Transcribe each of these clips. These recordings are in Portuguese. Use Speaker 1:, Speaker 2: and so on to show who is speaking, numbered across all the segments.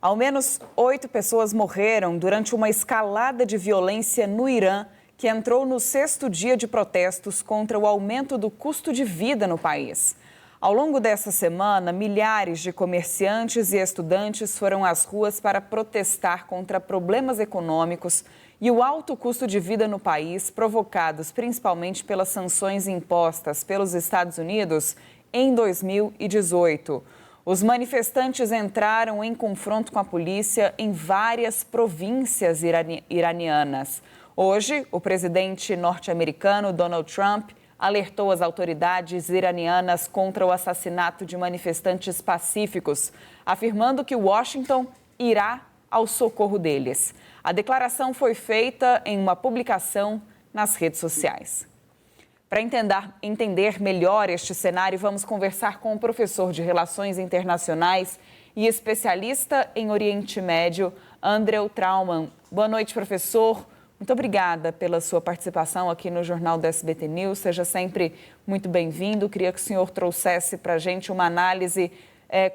Speaker 1: Ao menos 8 pessoas morreram durante uma escalada de violência no Irã, que entrou no 6º dia de protestos contra o aumento do custo de vida no país. Ao longo dessa semana, milhares de comerciantes e estudantes foram às ruas para protestar contra problemas econômicos e o alto custo de vida no país, provocados principalmente pelas sanções impostas pelos Estados Unidos em 2018. Os manifestantes entraram em confronto com a polícia em várias províncias iranianas. Hoje, o presidente norte-americano Donald Trump alertou as autoridades iranianas contra o assassinato de manifestantes pacíficos, afirmando que Washington irá ao socorro deles. A declaração foi feita em uma publicação nas redes sociais. Para entender melhor este cenário, vamos conversar com o professor de Relações Internacionais e especialista em Oriente Médio, Andrew Trauman. Boa noite, professor. Muito obrigada pela sua participação aqui no Jornal do SBT News. Seja sempre muito bem-vindo. Queria que o senhor trouxesse para a gente uma análise,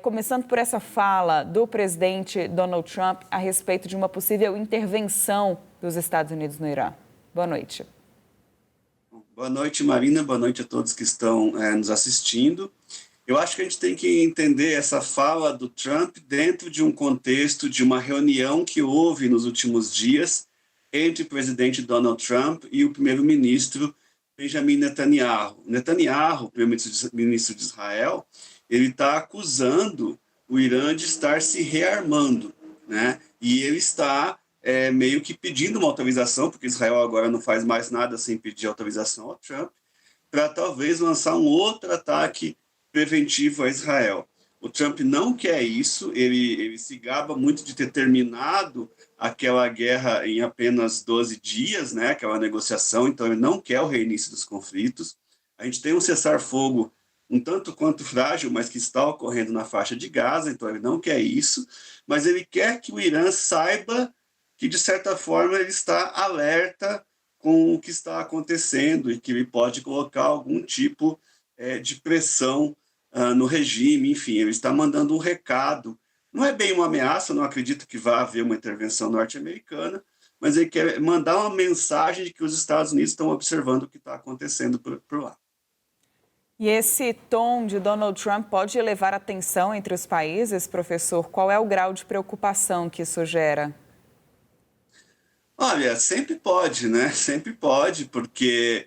Speaker 1: começando por essa fala do presidente Donald Trump a respeito de uma possível intervenção dos Estados Unidos no Irã. Boa noite.
Speaker 2: Boa noite, Marina. Boa noite a todos que estão nos assistindo. Eu acho que a gente tem que entender essa fala do Trump dentro de um contexto de uma reunião que houve nos últimos dias entre o presidente Donald Trump e o primeiro-ministro Benjamin Netanyahu. Netanyahu, primeiro-ministro de Israel, ele está acusando o Irã de estar se rearmando, né? E ele está meio que pedindo uma autorização, porque Israel agora não faz mais nada sem pedir autorização ao Trump, para talvez lançar um outro ataque preventivo a Israel. O Trump não quer isso, ele se gaba muito de ter terminado aquela guerra em apenas 12 dias, né, aquela negociação, então ele não quer o reinício dos conflitos. A gente tem um cessar-fogo um tanto quanto frágil, mas que está ocorrendo na faixa de Gaza, então ele não quer isso, mas ele quer que o Irã saiba que, de certa forma, ele está alerta com o que está acontecendo e que ele pode colocar algum tipo de pressão no regime, enfim, ele está mandando um recado. Não é bem uma ameaça, não acredito que vá haver uma intervenção norte-americana, mas ele quer mandar uma mensagem de que os Estados Unidos estão observando o que está acontecendo por lá.
Speaker 1: E esse tom de Donald Trump pode elevar a tensão entre os países, professor? Qual é o grau de preocupação que isso gera?
Speaker 2: Olha, sempre pode, né? Sempre pode, porque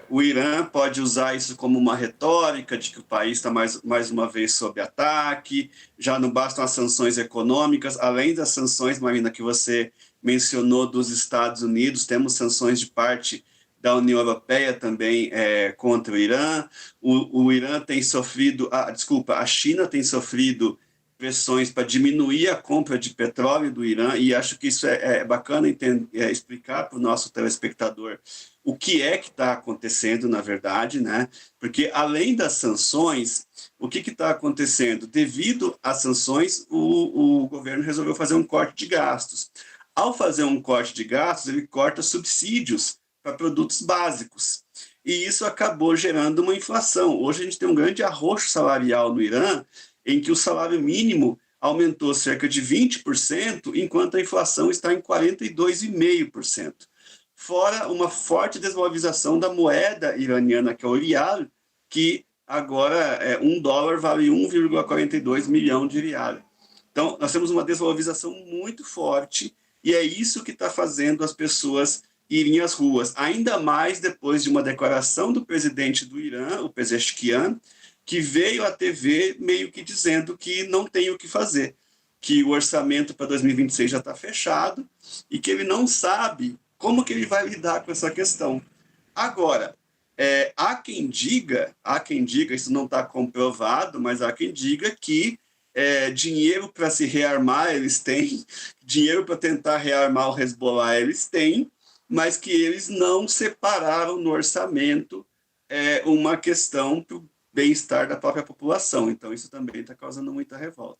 Speaker 2: o Irã pode usar isso como uma retórica de que o país está mais uma vez sob ataque, já não bastam as sanções econômicas, além das sanções, Marina, que você mencionou dos Estados Unidos, temos sanções de parte da União Europeia também contra o Irã. O Irã tem sofrido, a China tem sofrido pressões para diminuir a compra de petróleo do Irã, e acho que isso é bacana explicar para o nosso telespectador o que está acontecendo, na verdade, né? Porque, além das sanções, o que está acontecendo? Devido às sanções, o governo resolveu fazer um corte de gastos. Ao fazer um corte de gastos, ele corta subsídios para produtos básicos. E isso acabou gerando uma inflação. Hoje a gente tem um grande arroxo salarial no Irã, em que o salário mínimo aumentou cerca de 20%, enquanto a inflação está em 42,5%. Fora uma forte desvalorização da moeda iraniana, que é o rial, que agora $1 vale 1,42 milhão de rial. Então, nós temos uma desvalorização muito forte, e é isso que está fazendo as pessoas irem às ruas, ainda mais depois de uma declaração do presidente do Irã, o Pezeshkian, que veio à TV meio que dizendo que não tem o que fazer, que o orçamento para 2026 já está fechado e que ele não sabe como que ele vai lidar com essa questão. Agora, há quem diga, isso não está comprovado, mas há quem diga que dinheiro para se rearmar eles têm, dinheiro para tentar rearmar o Hezbollah eles têm, mas que eles não separaram no orçamento uma questão para o bem-estar da própria população. Então, isso também está causando muita revolta.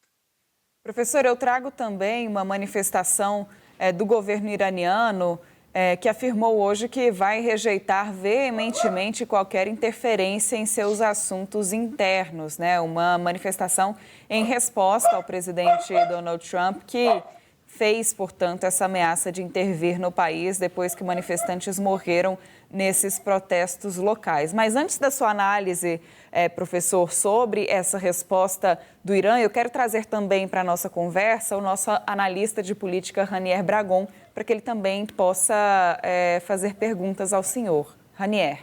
Speaker 1: Professor, eu trago também uma manifestação do governo iraniano que afirmou hoje que vai rejeitar veementemente qualquer interferência em seus assuntos internos, né? Uma manifestação em resposta ao presidente Donald Trump, que fez, portanto, essa ameaça de intervir no país depois que manifestantes morreram nesses protestos locais. Mas antes da sua análise, professor, sobre essa resposta do Irã, eu quero trazer também para a nossa conversa o nosso analista de política, Ranier Bragon, para que ele também possa fazer perguntas ao senhor. Ranier.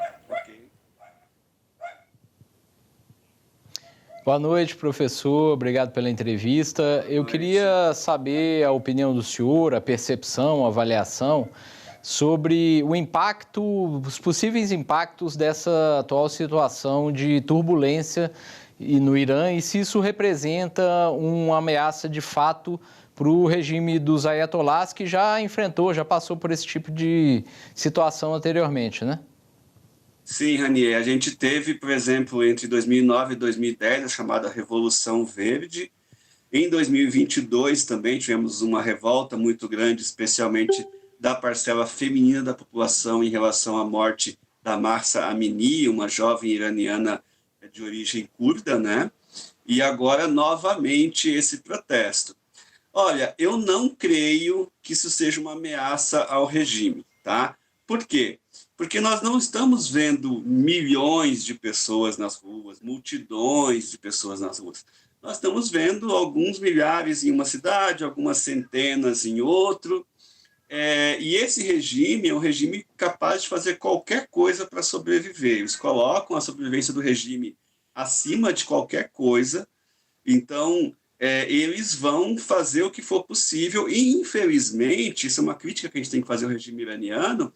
Speaker 3: Boa noite, professor. Obrigado pela entrevista. Eu queria saber a opinião do senhor, a percepção, a avaliação sobre o impacto, os possíveis impactos dessa atual situação de turbulência no Irã e se isso representa uma ameaça de fato para o regime dos ayatolás, que já enfrentou, já passou por esse tipo de situação anteriormente, né?
Speaker 2: Sim, Ranier, a gente teve, por exemplo, entre 2009 e 2010, a chamada Revolução Verde. Em 2022 também tivemos uma revolta muito grande, especialmente da parcela feminina da população em relação à morte da Mahsa Amini, uma jovem iraniana de origem curda, né? E agora, novamente, esse protesto. Olha, eu não creio que isso seja uma ameaça ao regime, tá? Por quê? Porque nós não estamos vendo milhões de pessoas nas ruas, multidões de pessoas nas ruas. Nós estamos vendo alguns milhares em uma cidade, algumas centenas em outro. E esse regime é um regime capaz de fazer qualquer coisa para sobreviver. Eles colocam a sobrevivência do regime acima de qualquer coisa. Então, eles vão fazer o que for possível. E, infelizmente, isso é uma crítica que a gente tem que fazer ao regime iraniano,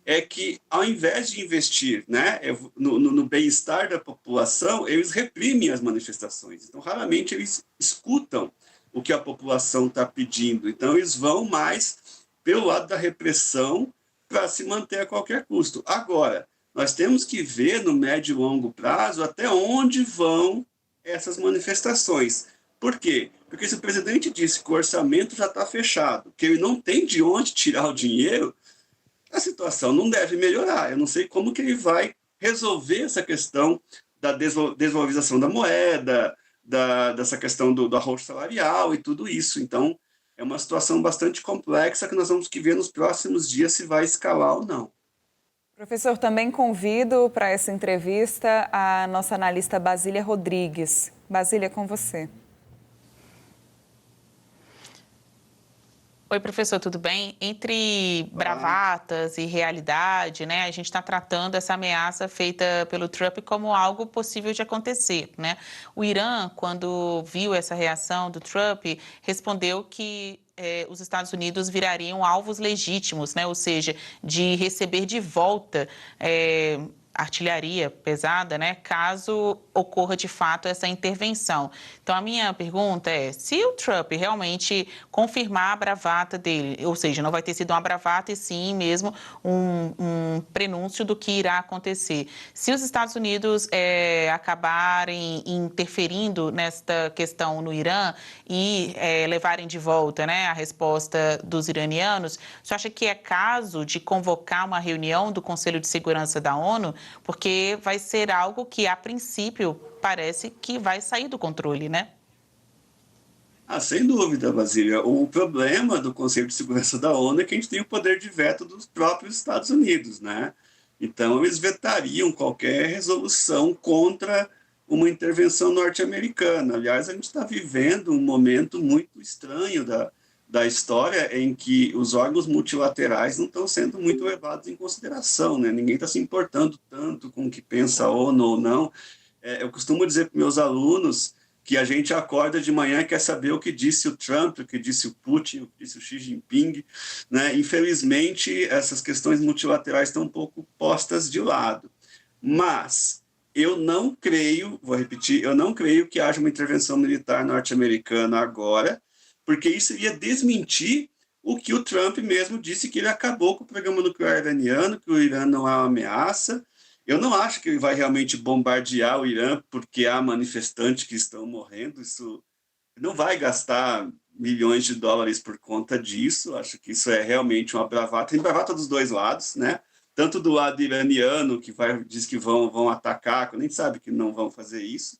Speaker 2: é que, ao invés de investir, né, no bem-estar da população, eles reprimem as manifestações. Então, raramente eles escutam o que a população está pedindo. Então, eles vão mais pelo lado da repressão para se manter a qualquer custo. Agora, nós temos que ver no médio e longo prazo até onde vão essas manifestações. Por quê? Porque se o presidente disse que o orçamento já está fechado, que ele não tem de onde tirar o dinheiro, a situação não deve melhorar. Eu não sei como que ele vai resolver essa questão da desvalorização da moeda, dessa questão do arroz salarial e tudo isso. Então, é uma situação bastante complexa que nós vamos que ver nos próximos dias se vai escalar ou não.
Speaker 1: Professor, também convido para essa entrevista a nossa analista Basília Rodrigues. Basília, com você.
Speaker 4: Oi, professor, tudo bem? Entre bravatas e realidade, né, a gente está tratando essa ameaça feita pelo Trump como algo possível de acontecer, né? O Irã, quando viu essa reação do Trump, respondeu que os Estados Unidos virariam alvos legítimos, né? Ou seja, de receber de volta artilharia pesada, né, caso ocorra de fato essa intervenção. Então, a minha pergunta é, se o Trump realmente confirmar a bravata dele, ou seja, não vai ter sido uma bravata e sim mesmo um prenúncio do que irá acontecer. Se os Estados Unidos acabarem interferindo nesta questão no Irã e levarem de volta, né, a resposta dos iranianos, você acha que é caso de convocar uma reunião do Conselho de Segurança da ONU? Porque vai ser algo que, a princípio, parece que vai sair do controle, né?
Speaker 2: Sem dúvida, Basília. O problema do Conselho de Segurança da ONU é que a gente tem o poder de veto dos próprios Estados Unidos, né? Então, eles vetariam qualquer resolução contra uma intervenção norte-americana. Aliás, a gente está vivendo um momento muito estranho da história em que os órgãos multilaterais não estão sendo muito levados em consideração, né? Ninguém está se importando tanto com o que pensa a ONU ou não. Eu costumo dizer para meus alunos que a gente acorda de manhã e quer saber o que disse o Trump, o que disse o Putin, o que disse o Xi Jinping, né? Infelizmente, essas questões multilaterais estão um pouco postas de lado. Mas eu não creio, vou repetir, eu não creio que haja uma intervenção militar norte-americana agora, porque isso iria desmentir o que o Trump mesmo disse, que ele acabou com o programa nuclear iraniano, que o Irã não é uma ameaça. Eu não acho que ele vai realmente bombardear o Irã porque há manifestantes que estão morrendo. Isso não vai gastar milhões de dólares por conta disso. Acho que isso é realmente uma bravata. Tem bravata dos dois lados, né? Tanto do lado iraniano, que diz que vão atacar, que nem sabe que não vão fazer isso,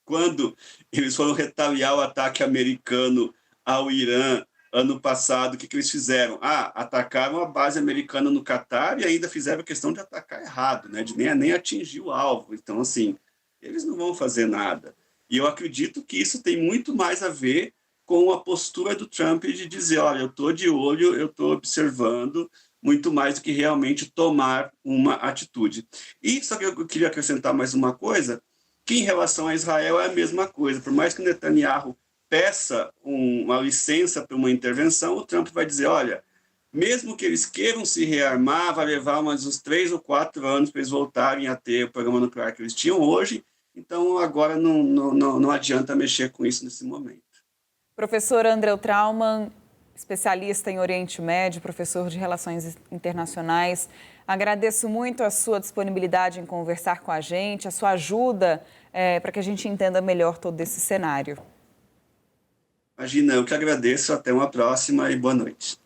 Speaker 2: quando eles foram retaliar o ataque americano ao Irã ano passado, o que eles fizeram? Atacaram a base americana no Catar e ainda fizeram questão de atacar errado, né? De nem atingir o alvo. Então, assim, eles não vão fazer nada. E eu acredito que isso tem muito mais a ver com a postura do Trump de dizer, olha, eu estou de olho, eu estou observando, muito mais do que realmente tomar uma atitude. E só que eu queria acrescentar mais uma coisa, que em relação a Israel é a mesma coisa. Por mais que o Netanyahu peça uma licença para uma intervenção, o Trump vai dizer, olha, mesmo que eles queiram se rearmar, vai levar mais uns 3 ou 4 anos para eles voltarem a ter o programa nuclear que eles tinham hoje, então agora não adianta mexer com isso nesse momento.
Speaker 1: Professor Andreu Trauman, especialista em Oriente Médio, professor de Relações Internacionais, agradeço muito a sua disponibilidade em conversar com a gente, a sua ajuda para que a gente entenda melhor todo esse cenário.
Speaker 2: Imagina, eu que agradeço, até uma próxima e boa noite.